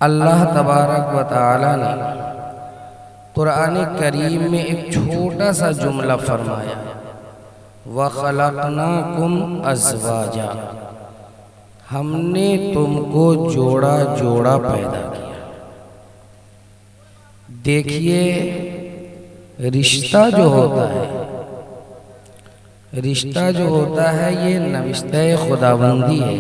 अल्लाह तबारक व तआला ने कुरान करीम में एक छोटा सा जुमला फरमाया, व खलक़नाकुम अज़वाजा, हमने तुमको जोड़ा जोड़ा पैदा किया। देखिए, रिश्ता जो होता है, रिश्ता जो होता है ये नविश्ते खुदाबंदी है।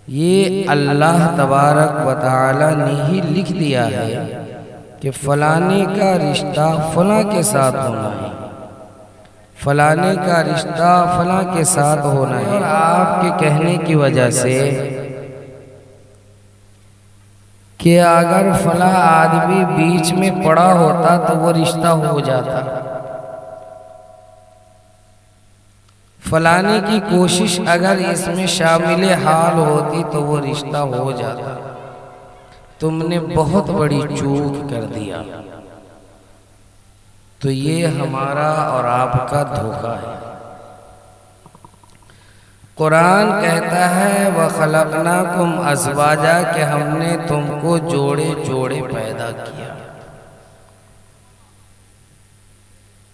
ये अल्लाह तबारक व तआला ने ही लिख दिया है कि फलाने का रिश्ता फलां के साथ होना है, फलाने का रिश्ता फलां के साथ होना है। और आपके कहने की वजह से कि अगर फला आदमी बीच में पड़ा होता तो वो रिश्ता हो जाता, फलाने की कोशिश अगर इसमें शामिल हाल होती तो वो रिश्ता हो जाता। तुमने बहुत बड़ी चूक कर दिया। तो ये हमारा और आपका धोखा है। कुरान कहता है व खलक़नाकुम अज़वाजा, कि हमने तुमको जोड़े जोड़े पैदा किया।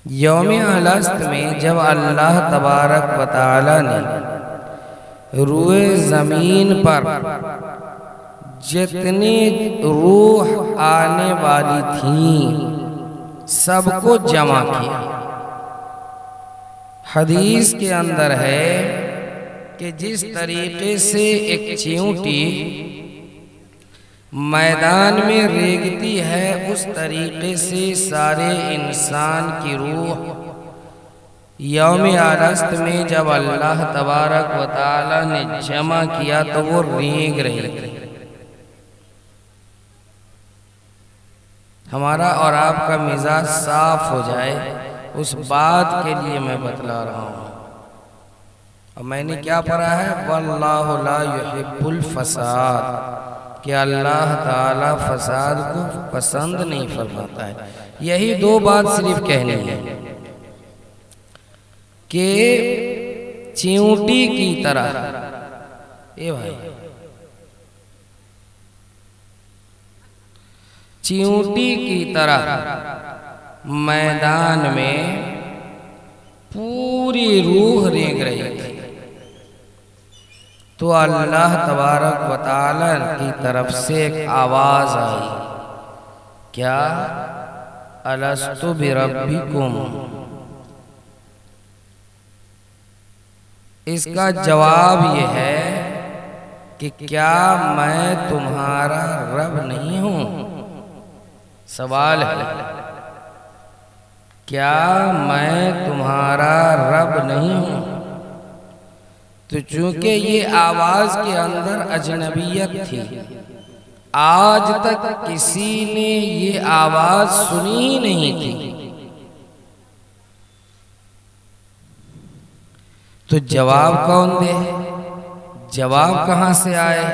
यौम अलस्त में जब अल्लाह तबारक व तआला ने रूए ज़मीन पर जितनी रूह आने वाली थी सबको जमा किया। हदीस के अंदर है कि जिस तरीके से एक चींटी मैदान में रेंगती है, उस तरीके से सारे इंसान की रूह यौम अलस्त में जब अल्लाह तबारक व तआला ने जमा किया तो वो रेंग रही थी। हमारा और आपका मिजाज साफ हो जाए, उस बात के लिए मैं बतला रहा हूँ। और मैंने क्या पढ़ा है, वल्लाहु ला युहिब्बुल फसाद, कि अल्लाह ताला फसाद को पसंद नहीं फरमाता है। यही दो बात सिर्फ कहनी है कि चींटी की तरह, ए भाई, चींटी की तरह मैदान में पूरी रूह रेंग रही थी। तो अल्लाह तबारक व तआला की तरफ से एक आवाज आई, क्या अलस्तु बिरब्बिकुम। इसका जवाब ये है कि क्या मैं तुम्हारा रब नहीं हूं। सवाल है, क्या मैं तुम्हारा रब नहीं हूं। तो चूंकि ये आवाज के अंदर अजनबियत थी, आज तक किसी ने ये आवाज सुनी ही नहीं थी, तो जवाब कौन दे, जवाब कहां से आए।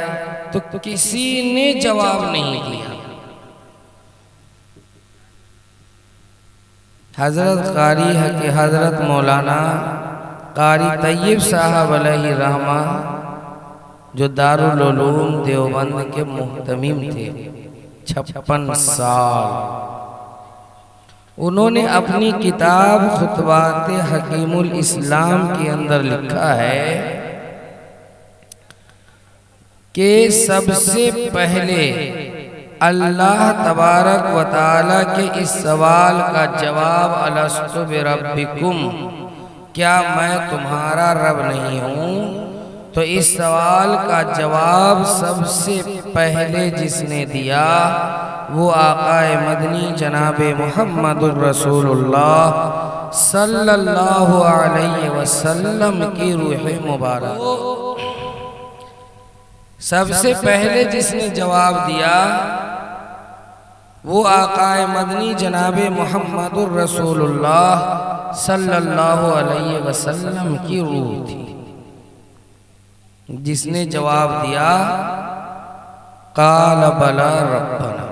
तो किसी ने जवाब नहीं दिया। हजरत कारी है कि हजरत मौलाना कारी तैयब साहब अलैहि रहमा, जो दारुल उलूम देवबंद के मुहतमिम थे 56 साल, उन्होंने अपनी किताब खुतबात हकीमुल इस्लाम के अंदर लिखा है कि सबसे पहले अल्लाह तबारक व तआला के इस सवाल का जवाब अलस्तु बिरब्बिकुम, क्या मैं तुम्हारा रब नहीं हूं, तो इस सवाल का जवाब सबसे पहले जिसने दिया वो आकाए मदनी जनाबे मुहम्मदुर रसूलुल्लाह सल्लल्लाहु अलैहि वसल्लम की रूह मुबारक। सबसे पहले जिसने जवाब दिया वो आकाए मदनी जनाबे मुहम्मदुर रसूलुल्लाह सल्लल्लाहु अलैहि वसल्लम की रूह थी, जिसने जवाब दिया काल बला रब्बना।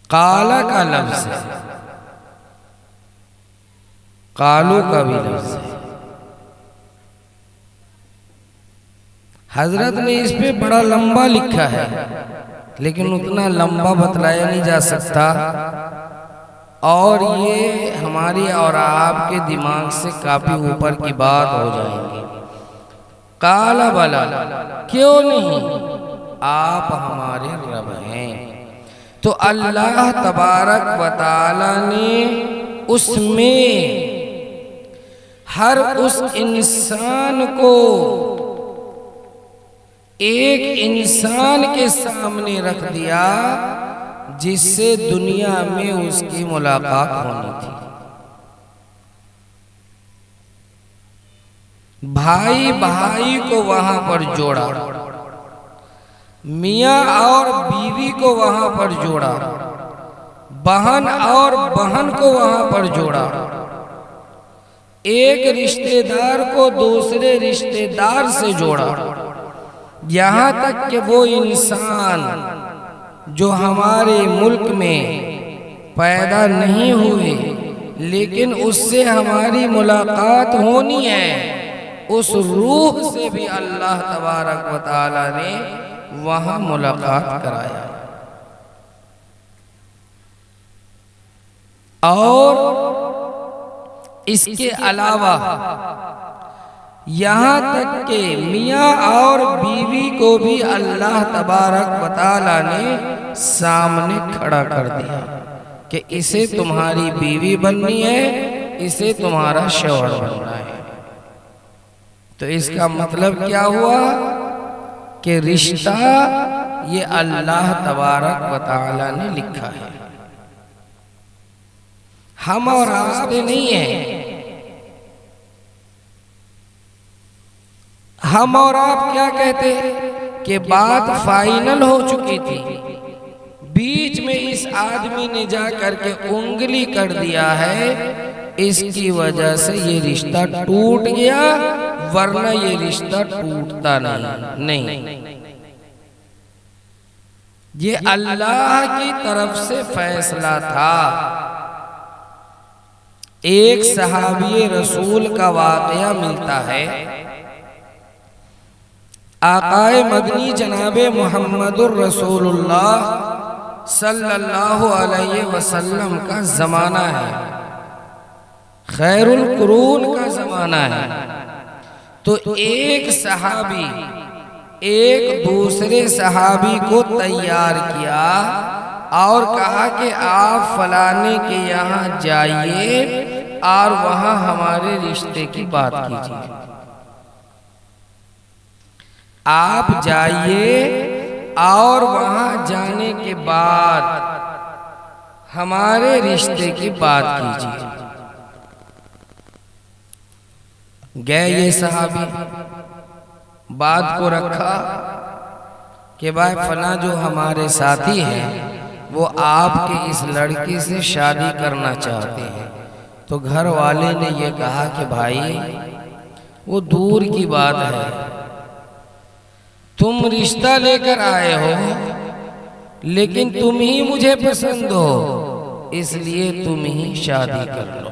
काला का लफ्ज है, कालू का भी लफ्ज है। हजरत ने इस पे बड़ा लंबा लिखा है, लेकिन उतना लंबा बतलाया नहीं जा सकता, और ये हमारी और आपके दिमाग से काफी ऊपर की बात हो जाएंगी। काला बला, क्यों नहीं, आप हमारे रब हैं। तो अल्लाह तबारक व तआला ने उसमें हर उस इंसान को एक इंसान के सामने रख दिया जिससे दुनिया में उसकी मुलाकात होनी थी। भाई भाई को वहां पर जोड़ा, मियाँ और बीवी को वहां पर जोड़ा, बहन और बहन को वहां पर जोड़ा, एक रिश्तेदार को दूसरे रिश्तेदार से जोड़ा, यहाँ तक कि वो इंसान जो हमारे मुल्क में पैदा नहीं हुए लेकिन उससे हमारी मुलाकात होनी है, उस रूह से भी अल्लाह तबारक व तआला ने वहां मुलाकात कराया। और इसके अलावा यहाँ तक के मियाँ और बीवी को भी अल्लाह तबारक व तआला ने सामने खड़ा कर दिया कि इसे तुम्हारी बीवी बननी है, इसे तुम्हारा शौहर बनना है। तो इसका मतलब क्या हुआ कि रिश्ता ये अल्लाह तबारक व तआला ने लिखा है, हम और आप नहीं है। हम और आप क्या कहते कि बात फाइनल हो चुकी थी, बीच में इस आदमी ने जा करके उंगली कर दिया है, इसकी वजह से ये रिश्ता टूट गया, वरना ये रिश्ता टूटता नहीं। ये अल्लाह की तरफ से फैसला था। एक सहाबी रसूल का वाकया मिलता है, आकाए मदनी जनाबे मुहम्मदुर रसूलुल्लाह सल्लल्लाहु अलैहि वसल्लम का जमाना है, खैरुल कुरून का जमाना है। तो एक सहाबी एक दूसरे सहाबी को तैयार किया और कहा कि आप फलाने के यहाँ जाइए और वहां हमारे रिश्ते की बात कीजिए। आप जाइए और वहां जाने के बाद हमारे रिश्ते की बात कीजिए। गए ये सहाबी, बात को रखा कि भाई फला जो हमारे साथी हैं वो आपके इस लड़की से शादी करना चाहते हैं। तो घर वाले ने ये कहा कि भाई वो दूर की बात है, तुम रिश्ता लेकर आए हो लेकिन तुम ही मुझे पसंद हो, इसलिए तुम ही शादी कर लो।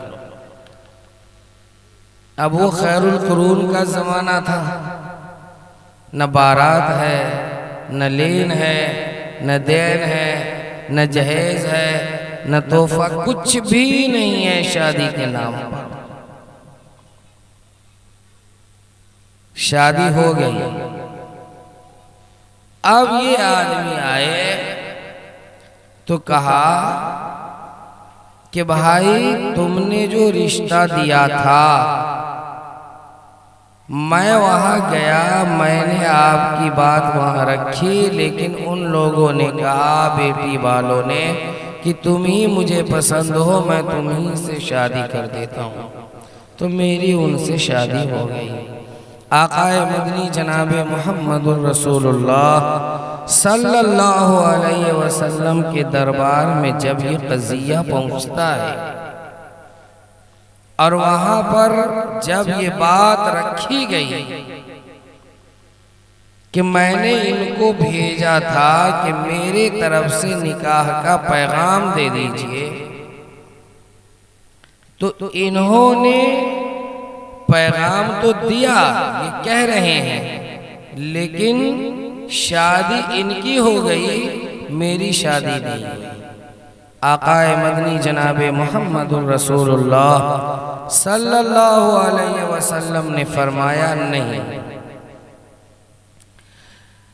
अब वो खैरुल कुरून का जमाना था, न बारात है, न लेन है, न देन है, न जहेज है, न तोहफा, कुछ भी नहीं है शादी के नाम पर। शादी हो गई। अब ये आदमी आए तो कहा कि भाई तुमने जो रिश्ता दिया था, मैं वहां गया, मैंने आपकी बात वहां रखी, लेकिन उन लोगों ने कहा, बेटी वालों ने, कि तुम ही मुझे पसंद हो, मैं तुम्ही से शादी कर देता हूँ। तो मेरी उनसे शादी हो गई। आकाए मदनी जनाबे मुहम्मदुर रसूलुल्लाह सल्लल्लाहु अलैहि वसल्लम के दरबार में जब ये कज़िया पहुंचता है और वहां पर जब ये बात रखी गई कि मैंने इनको भेजा था कि मेरे तरफ से निकाह का पैगाम दे दीजिए, तो इन्होंने पैगाम तो दिया, ये कह रहे हैं, लेकिन शादी इनकी हो गई, मेरी शादी नहीं हुई। आकाए मदनी जनाबे मुहम्मदुर रसूलुल्लाह सल्लल्लाहु अलैहि वसल्लम ने फरमाया, नहीं,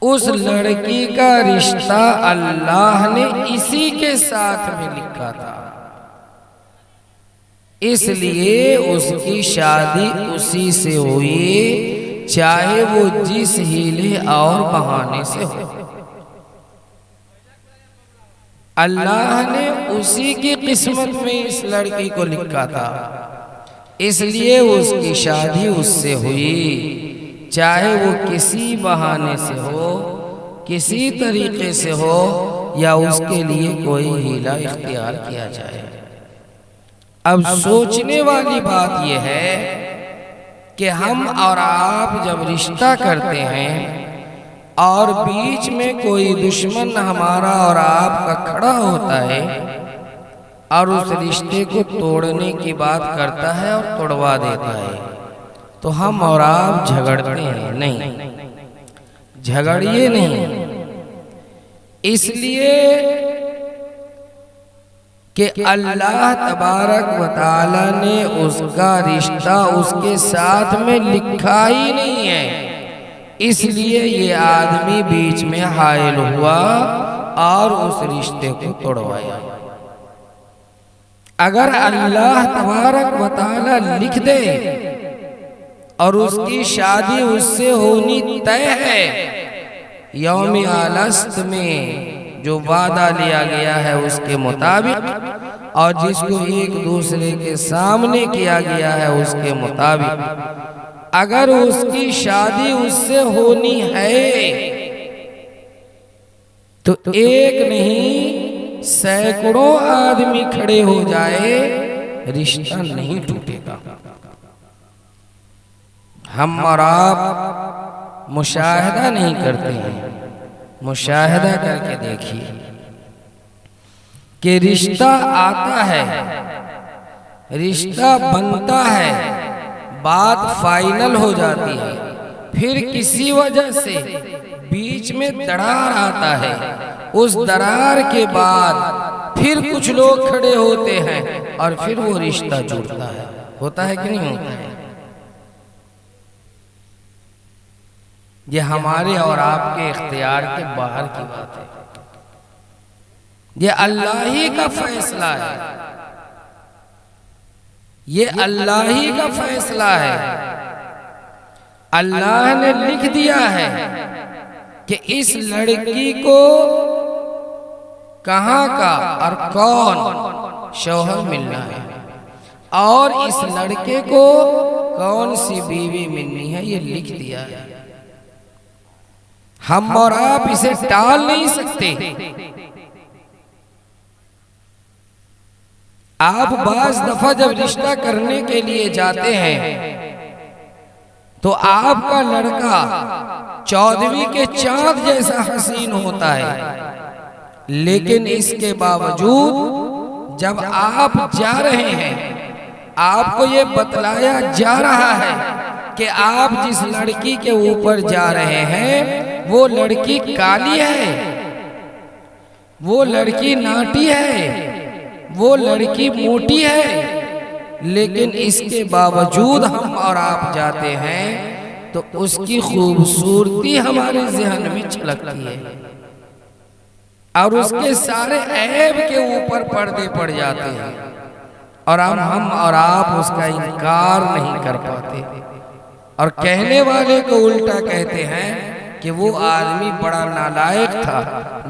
उस लड़की का रिश्ता अल्लाह ने इसी के साथ में लिखा था, इसलिए उसकी शादी उसी से हुई, चाहे वो जिस हीले और बहाने से हो। अल्लाह ने उसी की किस्मत में इस लड़की को लिखा था, इसलिए उसकी शादी उससे हुई, चाहे वो किसी बहाने से हो, किसी तरीके से हो, या उसके लिए कोई हीला इख्तियार किया जाए। अब सोचने वाली बात यह है कि हम और आप जब रिश्ता करते हैं और बीच में कोई दुश्मन हमारा और आपका खड़ा होता है और उस रिश्ते को तोड़ने की बात करता है और तोड़वा देता है, तो हम और आप झगड़ते हैं? नहीं, झगड़िए नहीं। इसलिए कि अल्लाह तबारक व तआला ने उसका रिश्ता उसके साथ में लिखा ही नहीं है, इसलिए ये आदमी बीच में हायल हुआ और उस रिश्ते को तोड़वाया। अगर अल्लाह तबारक व तआला लिख दे और उसकी शादी उससे होनी तय है, यौम अलस्त में जो वादा लिया गया है उसके मुताबिक, और जिसको एक दूसरे के सामने किया गया है उसके मुताबिक, अगर उसकी शादी उससे होनी है तो एक नहीं सैकड़ों आदमी खड़े हो जाए, रिश्ता नहीं टूटेगा। हम और आप मुशाहिदा नहीं करते हैं, मुशाहिदा करके देखिए कि रिश्ता आता है, रिश्ता बनता है, बात फाइनल हो जाती है, फिर किसी वजह से बीच में दरार आता है, उस दरार के बाद फिर कुछ लोग खड़े होते हैं और फिर वो रिश्ता जुड़ता है। होता है कि नहीं होता है? ये हमारे और आपके इख्तियार के बाहर की बात है, ये अल्लाह ही का फैसला है, ये अल्लाह ही का फैसला है। अल्लाह ने लिख दिया है कि इस लड़की को कहां का और कौन शौहर मिलना है और इस लड़के को कौन सी बीवी मिलनी है, ये लिख दिया है। हम और आप इसे टाल नहीं सकते। आप बाज दफा जब रिश्ता करने के लिए जाते हैं तो आपका लड़का 14वीं के चांद जैसा हसीन होता है, लेकिन इसके बावजूद जब आप जा रहे हैं, आपको ये बतलाया जा रहा है कि आप जिस लड़की के ऊपर जा रहे हैं वो लड़की काली है, वो लड़की नाटी है, वो लड़की मोटी है, लेकिन इसके बावजूद हम और आप जाते हैं तो उसकी खूबसूरती हमारे ज़हन में छलकती है और उसके सारे ऐब के ऊपर पर्दे पड़ जाते हैं और हम और आप उसका इनकार नहीं कर पाते, और कहने वाले को उल्टा कहते हैं कि वो आदमी बड़ा नालायक था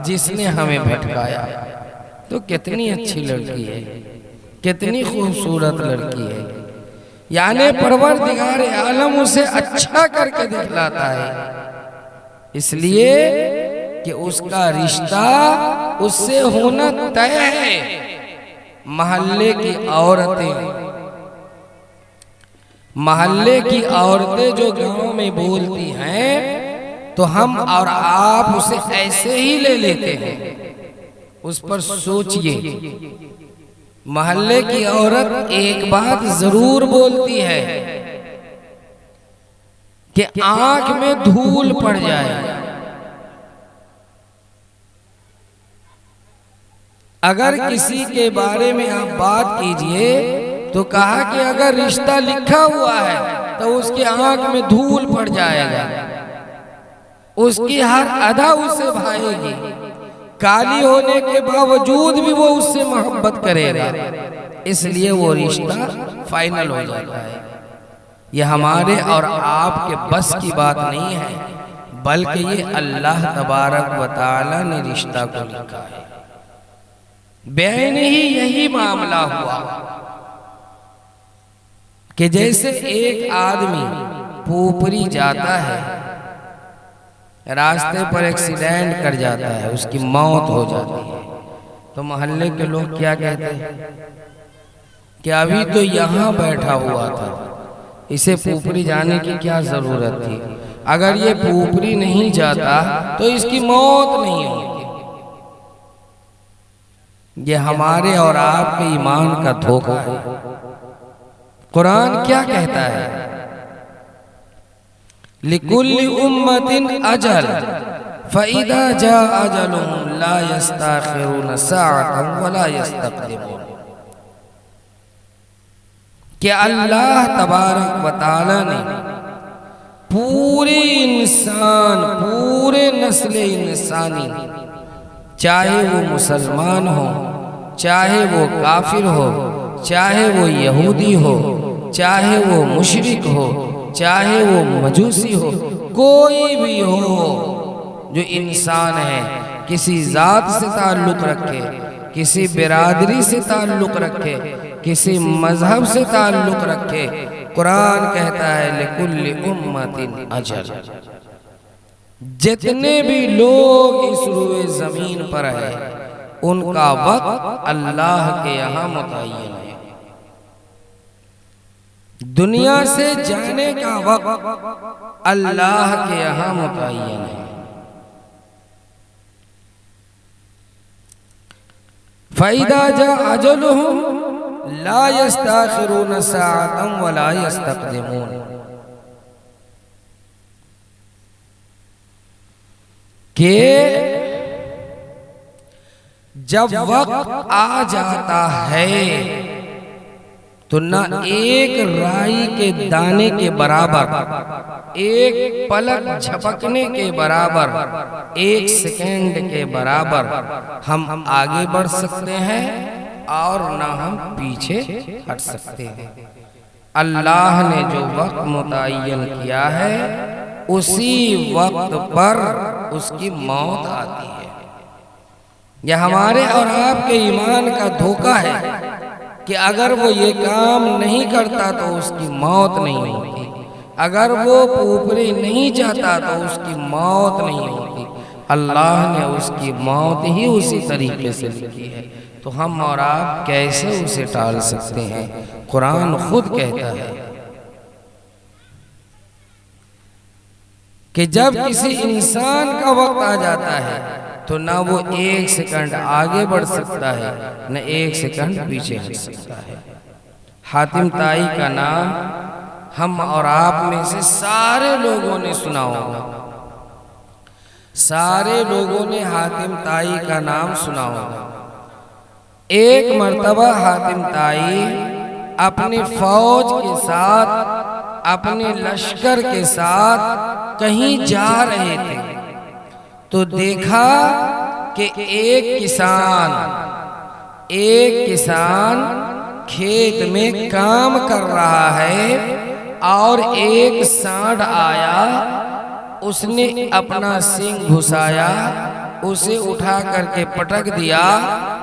जिसने हमें भटकाया। तो कितनी अच्छी लड़की है, कितनी खूबसूरत लड़की है, यानी परवरदिगार आलम उसे अच्छा करके दिखलाता है, इसलिए कि उसका रिश्ता उससे होना तय है। महल्ले की औरतें जो गांव में बोलती हैं तो हम और आप उसे ऐसे ही ले लेते हैं। उस पर सोचिए, महल्ले की औरत एक बात जरूर बोलती है कि कि आंख में धूल पड़ जाए। अगर किसी के बारे में आप बात कीजिए तो कहा कि अगर रिश्ता लिखा हुआ है तो उसकी आंख में धूल पड़ जाएगा, उसकी हर अदा उससे भाएगी, काली होने के बावजूद भी वो उससे मोहब्बत करेगा, इसलिए वो रिश्ता फाइनल हो जाता है। ये हमारे और आपके बस की बात नहीं है, बल्कि ये अल्लाह तबारक व तआला ने रिश्ता को लिखा है। बैन ही यही मामला हुआ कि जैसे एक आदमी पोपरी जाता है, रास्ते पर एक्सीडेंट कर जाता है, उसकी मौत हो जाती है, तो मोहल्ले के लोग क्या कहते हैं कि अभी तो यहाँ बैठा हुआ था, इसे पोपरी जाने की क्या जरूरत थी, अगर ये पोपरी नहीं जाता तो इसकी मौत नहीं होती। ये हमारे और आपके ईमान का धोखा है। कुरान क्या कहता है? लिकुल्लि उम्मतिन अजल फइदा जा अजलुहुम ला यस्ताखिरून साअतन वला यस्तक़दिमून। कि अल्लाह तबारक व तआला ने पूरे इंसान, पूरे नस्ल इंसानी, चाहे वो मुसलमान हो, चाहे वो काफिर हो, चाहे वो यहूदी हो, चाहे वो मुशरिक हो, चाहे वो मजूसी हो, कोई भी हो जो इंसान है, किसी जात से ताल्लुक रखे, किसी बिरादरी से ताल्लुक रखे, किसी मजहब से ताल्लुक रखे, कुरान कहता है लिकुल्लि उम्मतिन अजल। जितने भी लोग इस रुए जमीन पर है उनका वक्त अल्लाह के यहाँ मुतय्यन है। दुनिया से जाने का वक्त अल्लाह के यहाँ मुतय्यन है। फ़इदा जा अजलुहुम ला यस्ताखिरून साअतन वला यस्तक़दिमून। कि जब वक्त आ जाता है तो ना एक राई के दाने के बराबर, एक पलक झपकने के बराबर, एक सेकंड के बराबर हम आगे बढ़ सकते हैं और ना हम पीछे हट सकते हैं। अल्लाह ने जो वक्त मुतय्यन किया है उसी वक्त पर उसकी मौत आती है। यह हमारे और आपके ईमान का धोखा है कि अगर वो ये काम नहीं करता तो उसकी मौत नहीं होती, अगर वो पोपरी नहीं चाहता तो उसकी मौत नहीं होती। अल्लाह ने उसकी मौत ही उसी तरीके से लिखी है, तो हम और आप कैसे उसे टाल सकते हैं? कुरान खुद कहता है कि जब किसी इंसान का वक्त आ जाता है तो ना वो एक सेकंड आगे बढ़ सकता है, न एक सेकंड पीछे हट सकता है। हातिम ताई का नाम हम और आप में से सारे लोगों ने सुना होगा, सारे लोगों ने हातिम ताई का नाम सुना होगा। एक मर्तबा हातिम ताई अपनी फौज के साथ, अपने लश्कर के साथ कहीं जा रहे थे तो देखा कि एक किसान खेत में काम कर रहा है और एक सांड आया, उसने अपना सींग घुसाया, उसे उठा करके पटक दिया,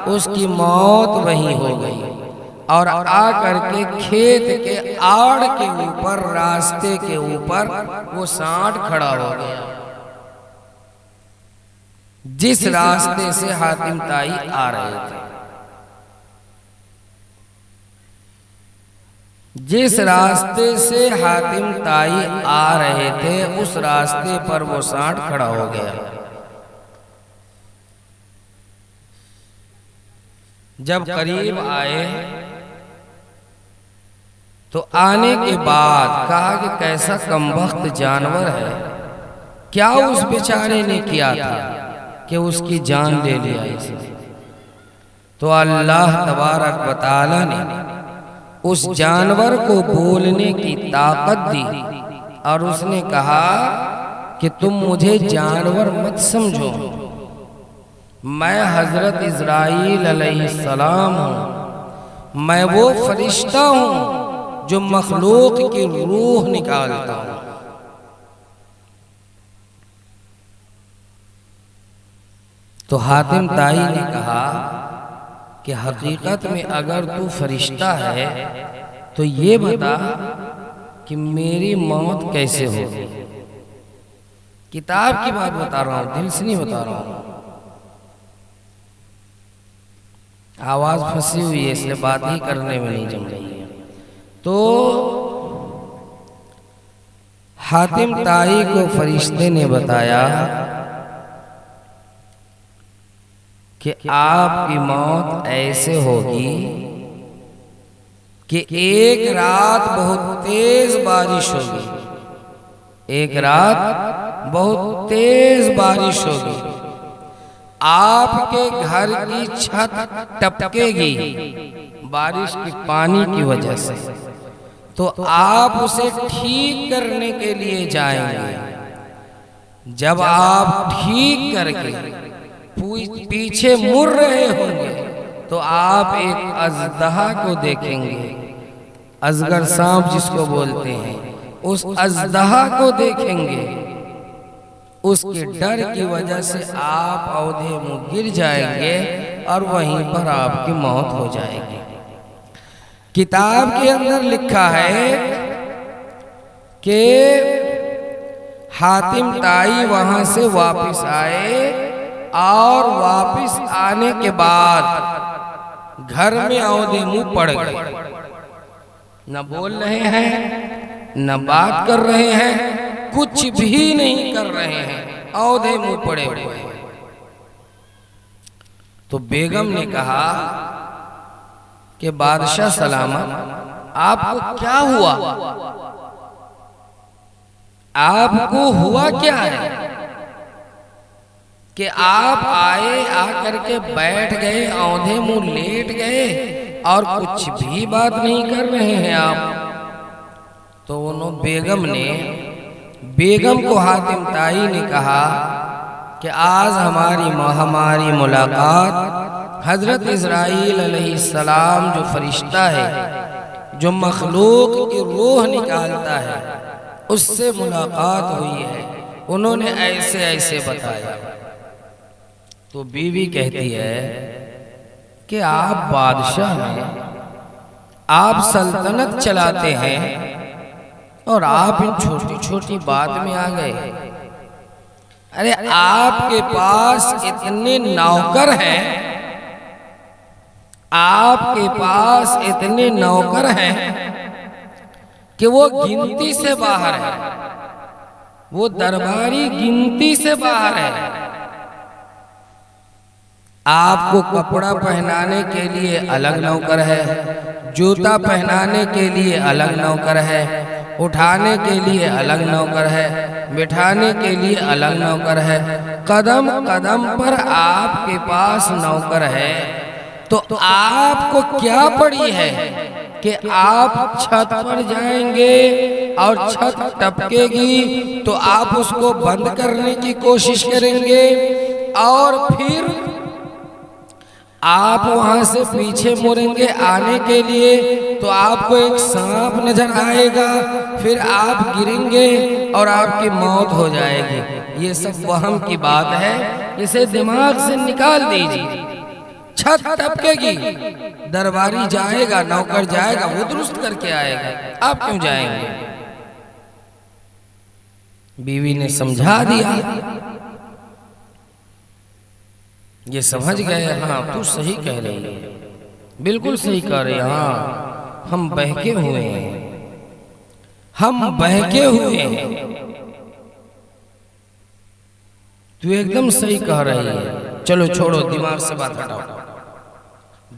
उसकी मौत वहीं हो गई और आकर के खेत के आड़ के ऊपर, रास्ते के ऊपर वो सांड खड़ा हो गया, जिस रास्ते से हातिम ताई आ रहे थे। जिस रास्ते से हातिम ताई आ रहे थे उस रास्ते पर वो सांड खड़ा हो गया। जब करीब आए तो आने के बाद कहा कि कैसा कमबख्त जानवर है, क्या उस बेचारे ने किया था कि उसकी जान ले लिया इसने। तो अल्लाह तबारक व तआला ने उस जानवर को बोलने की ताकत दी और उसने कहा कि तुम मुझे जानवर मत समझो, मैं हजरत इज़राइल अलैहिस्सलाम हूँ, मैं वो फरिश्ता हूँ जो मखलूक की रूह निकालता हूँ। तो हातिम ताई ने कहा कि हकीकत में अगर तू फरिश्ता है तो ये बता कि मेरी मौत कैसे होगी। किताब की बात बता रहा हूँ, दिल से नहीं बता रहा हूँ। आवाज फंसी हुई है इसलिए बात ही करने में नहीं जम रही है। तो हातिम ताई को फरिश्ते ने बताया कि आपकी मौत ऐसे होगी कि एक रात बहुत तेज बारिश होगी, एक रात बहुत तेज बारिश होगी, आपके घर की छत टपकेगी बारिश के पानी की वजह से। तो आप उसे ठीक करने के लिए जाएंगे। जब आप ठीक करके पीछे मुड़ रहे होंगे तो आप एक अजदहा को देखेंगे, अजगर सांप जिसको बोलते हैं, उस अजदहा को देखेंगे। उसके डर की वजह से आप औंधे मुंह गिर जाएंगे और वहीं पर आपकी मौत हो जाएगी। किताब के अंदर लिखा है कि हातिम ताई वहां से वापस आए और वापस आने के बाद घर में औंधे मुंह पड़ गए, न बोल रहे हैं, न बात कर रहे हैं, कुछ भी नहीं कर रहे हैं, औंधे मुंह पड़े हुए हैं। तो बेगम ने कहा कि बादशाह सलामत, आपको क्या हुआ, आपको हुआ क्या है कि आप आए, आकर के बैठ गए, औंधे मुंह लेट गए और कुछ भी बात नहीं कर रहे हैं आप। तो उन्होंने बेगम को हातिम ताई ने कहा कि आज हमारी मुलाकात हजरत इज़राइल अलैहिस्सलाम जो फरिश्ता है, जो मखलूक की रूह निकालता है, उससे मुलाकात हुई है। उन्होंने ऐसे ऐसे बताया। तो बीवी कहती है कि आप बादशाह हैं, आप सल्तनत चलाते हैं और आप इन छोटी छोटी बात में आ गए। अरे आपके पास इतने नौकर हैं, आपके पास इतने नौकर हैं कि वो गिनती से बाहर है, वो दरबारी गिनती से बाहर है। आपको कपड़ा पहनाने के लिए अलग नौकर है, जूता पहनाने के लिए अलग नौकर है, उठाने के लिए अलग नौकर है, बिठाने के लिए अलग नौकर है, कदम कदम पर आपके पास नौकर है। तो आपको क्या पड़ी है कि आप छत पर जाएंगे और छत टपकेगी तो आप उसको बंद करने की कोशिश करेंगे और फिर आप वहां से पीछे मुड़ेंगे आने के लिए तो आपको एक सांप नजर आएगा, फिर आप गिरेंगे और आपकी मौत हो जाएगी। ये सब वहम की बात है, इसे दिमाग से निकाल दीजिए। छत टपकेगी, दरबारी जाएगा, नौकर जाएगा, वो दुरुस्त करके आएगा, आप क्यों जाएंगे? बीवी ने समझा दिया। ये समझ गए, हाँ तू सही कह रही है, बिल्कुल सही कह रही है, हाँ हम बहके हुए हैं, हम बहके हुए हैं, तू एकदम सही कह रही है। चलो छोड़ो, दिमाग से बात हटाओ।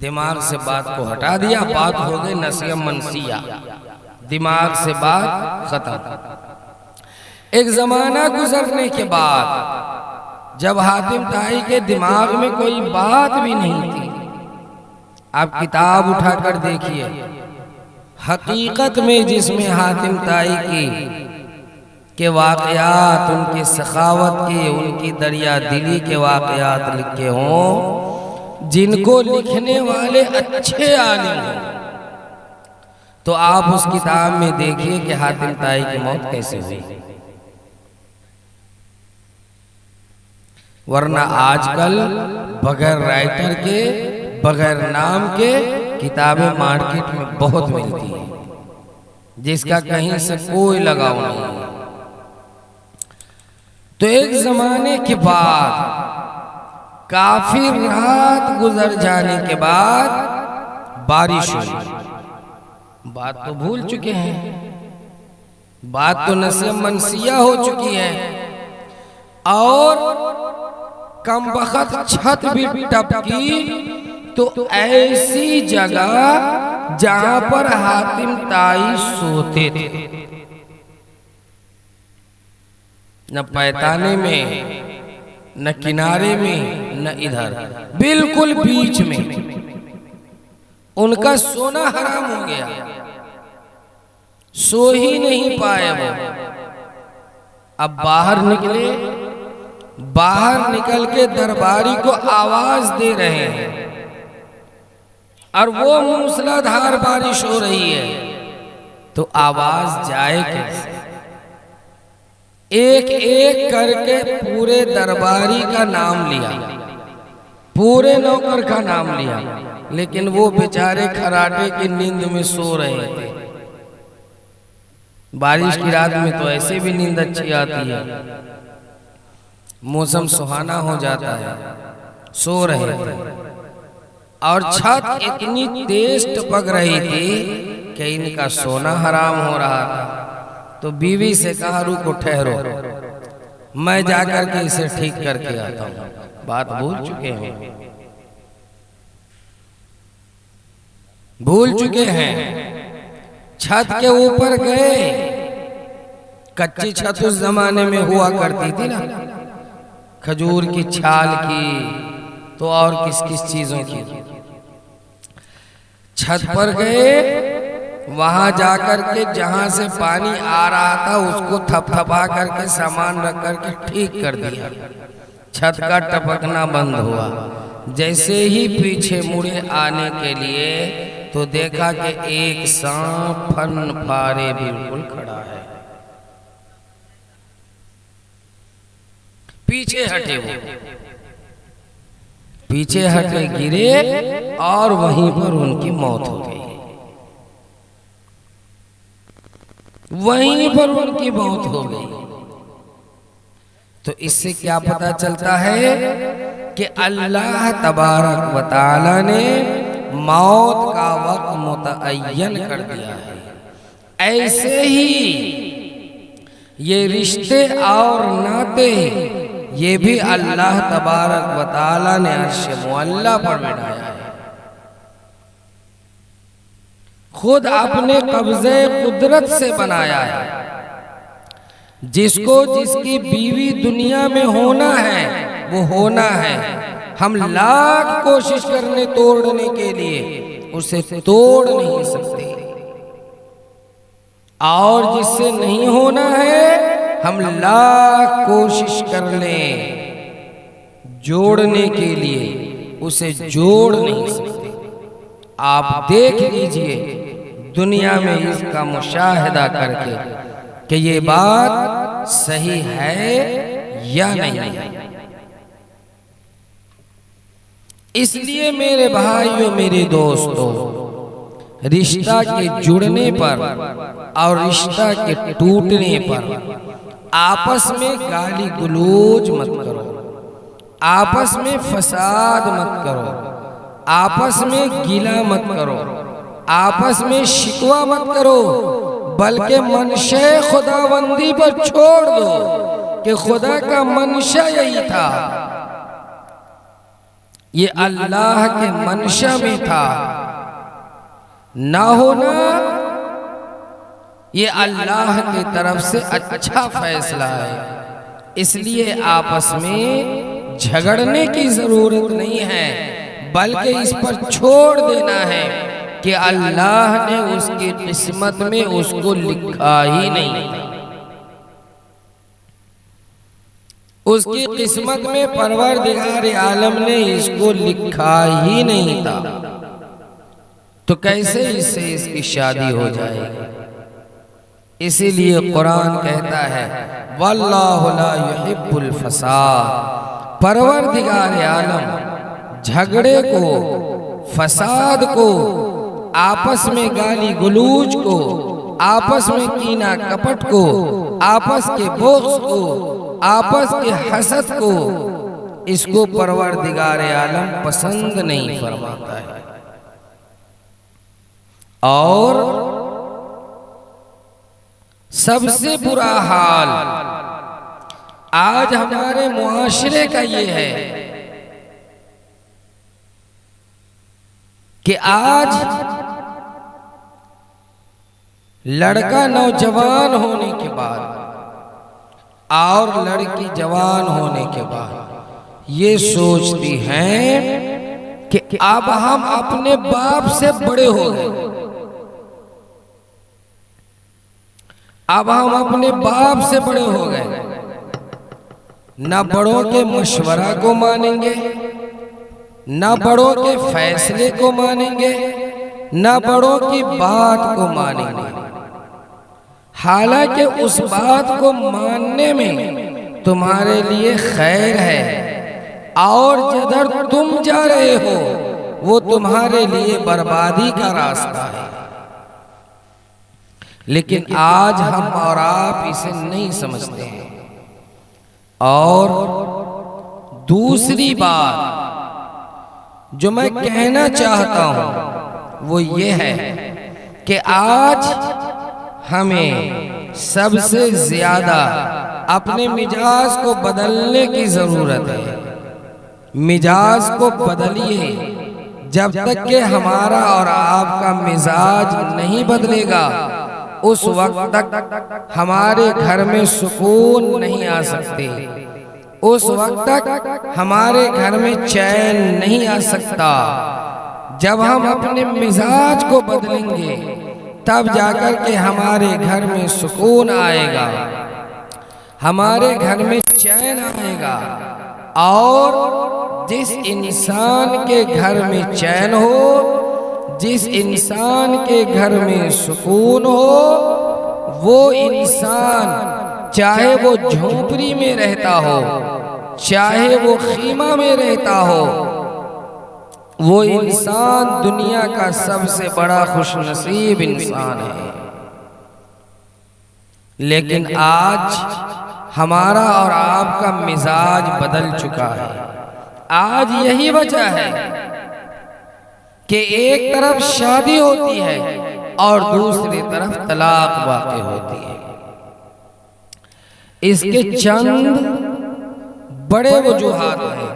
दिमाग से बात को हटा दिया, बात हो गई नसिया मनसिया। दिमाग से बात खत्म। एक जमाना गुजरने के बाद जब हातिम ताई के दिमाग में कोई बात भी नहीं थी, आप किताब उठाकर देखिए, हकीकत में जिसमें हातिम ताई के वाकयात, उनके सखावत के, उनकी दरिया दिली के वाकयात लिखे हों, जिनको लिखने वाले अच्छे आलिम हों, तो आप उस किताब में देखिए कि हातिम ताई की मौत कैसे हुई। वरना आजकल बगैर राइटर के, बगैर नाम के किताबें मार्केट में बहुत मिलती हैं, जिसका कहीं से कोई लगाव नहीं है। तो एक जमाने के बाद, काफी रात गुजर जाने के बाद बारिश हुई। बात तो भूल चुके हैं, बात तो नसे मनसिया हो चुकी है, और कम बखत छत भी टपकी तो ऐसी जगह जहां पर हातिम ताई सोते थे, न पैताने में, न किनारे में, न इधर, बिल्कुल बीच में। उनका सोना हराम हो गया, सो ही नहीं पाए वो। अब बाहर निकले, बाहर निकल के दरबारी को आवाज दे रहे हैं, और वो मूसलाधार बारिश हो रही है, तो आवाज जाए कैसे? एक एक करके पूरे दरबारी का नाम लिया, पूरे नौकर का नाम लिया, लेकिन वो बेचारे खराटे की नींद में सो रहे थे। बारिश की रात में तो ऐसे भी नींद अच्छी आती है, मौसम सुहाना हो जाता है, सो रहे थे। और छत इतनी तेज टपक रही थी कि इनका सोना हराम हो रहा था। तो बीवी से कहा, रुको ठहरो, मैं जाकर के इसे ठीक करके आता हूं। बात भूल चुके हैं, भूल चुके हैं। छत के ऊपर गए, कच्ची छत उस जमाने में हुआ करती थी ना, खजूर की छाल की, तो और किस किस चीजों की। छत पर गए, वहां जाकर के जहां से पानी आ रहा था उसको थपथपा करके सामान रख करके ठीक कर दिया। छत का टपकना बंद हुआ। जैसे ही पीछे मुड़े आने के लिए तो देखा कि एक सांप फन फारे बिल्कुल खड़ा है। पीछे हटे, वो पीछे हटे, गिरे और वहीं पर उनकी मौत हो गई। वहीं पर उनकी मौत हो गई। तो इससे क्या पता चलता है कि अल्लाह तबारक व तआला ने मौत का वक्त मुतअय्यन कर दिया है। ऐसे ही ये रिश्ते और नाते, ये भी अल्लाह तबारक व तआला ने अर्श मुअल्ला पर बिठाया है। खुद अपने कब्जे कुदरत से बनाया है। जिसको जिसकी बीवी दुनिया में होना है वो होना है। हम लाख कोशिश करने तोड़ने के लिए उसे तोड़ नहीं सकते, और जिससे नहीं होना है हम लाख कोशिश कर लें जोड़ने के लिए, उसे जोड़ नहीं सकते। आप देख लीजिए दुनिया में इसका मुशाहिदा करके कि ये बात सही है या नहीं है। इसलिए मेरे भाइयों, मेरे दोस्तों, रिश्ता के जुड़ने पर और रिश्ता के टूटने पर आपस में गाली गलौज मत करो, आपस में फसाद मत करो, आपस में गिला मत करो, आपस में शिकवा मत करो, बल्कि मनशे खुदाबंदी पर छोड़ दो कि खुदा का मनशा यही था, ये अल्लाह के मनशा में था। ना होना ये अल्लाह की तरफ से अच्छा फैसला है, इसलिए आपस में झगड़ने की जरूरत नहीं है, बल्कि इस पर छोड़ देना है कि अल्लाह ने उसकी किस्मत में उसको लिखा ही नहीं था। उसकी किस्मत में परवरदिगार आलम ने इसको लिखा ही नहीं था, तो कैसे इससे इसकी शादी हो जाएगी। इसीलिए कुरान कहता है वल्लाहु ला युहिब्बुल फसाद, परवरदिगार आलम झगड़े को, फसाद को, आपस में गाली गलूज को, आपस में कीना कपट को, आपस के बोझ को, आपस के हसद को, इसको परवरदिगार आलम पसंद नहीं फरमाता है। और सबसे बुरा हाल आज हमारे मुआशरे का ये है कि आज लड़का नौजवान होने के बाद और लड़की जवान होने के बाद ये सोचती हैं कि अब हम अपने बाप से बड़े हो गए, अब हम अपने बाप से बड़े हो गए, न बड़ों के मशवरा को मानेंगे, न बड़ों के फैसले को मानेंगे, न बड़ों की बात को मानेंगे। हालांकि उस बात को मानने में तुम्हारे लिए खैर है, और जिधर तुम जा रहे हो वो तुम्हारे लिए बर्बादी का रास्ता है। लेकिन आज हम और आप इसे नहीं समझते हैं। और दूसरी बात जो मैं कहना चाहता हूं वो ये है कि आज हमें सबसे ज्यादा अपने मिजाज को बदलने की जरूरत है। मिजाज को बदलिए, जब तक कि हमारा और आपका मिजाज नहीं बदलेगा उस वक्त तक हमारे घर में सुकून नहीं आ सकते, उस वक्त तक हमारे घर में चैन नहीं आ सकता। जब हम अपने मिजाज को बदलेंगे तब जाकर के हमारे घर में सुकून आएगा, हमारे घर में चैन आएगा। और जिस इंसान के घर में चैन हो, जिस इंसान के घर में सुकून हो, वो इंसान चाहे वो झोपड़ी में रहता हो, चाहे वो खीमा में रहता हो, वो इंसान दुनिया का सबसे बड़ा खुशनसीब इंसान है। लेकिन आज हमारा और आपका मिजाज बदल चुका है। आज यही वजह है कि एक तरफ शादी होती है और दूसरी तरफ तलाक वाक़ई होती है। इसके चंद बड़े वजूहात हैं।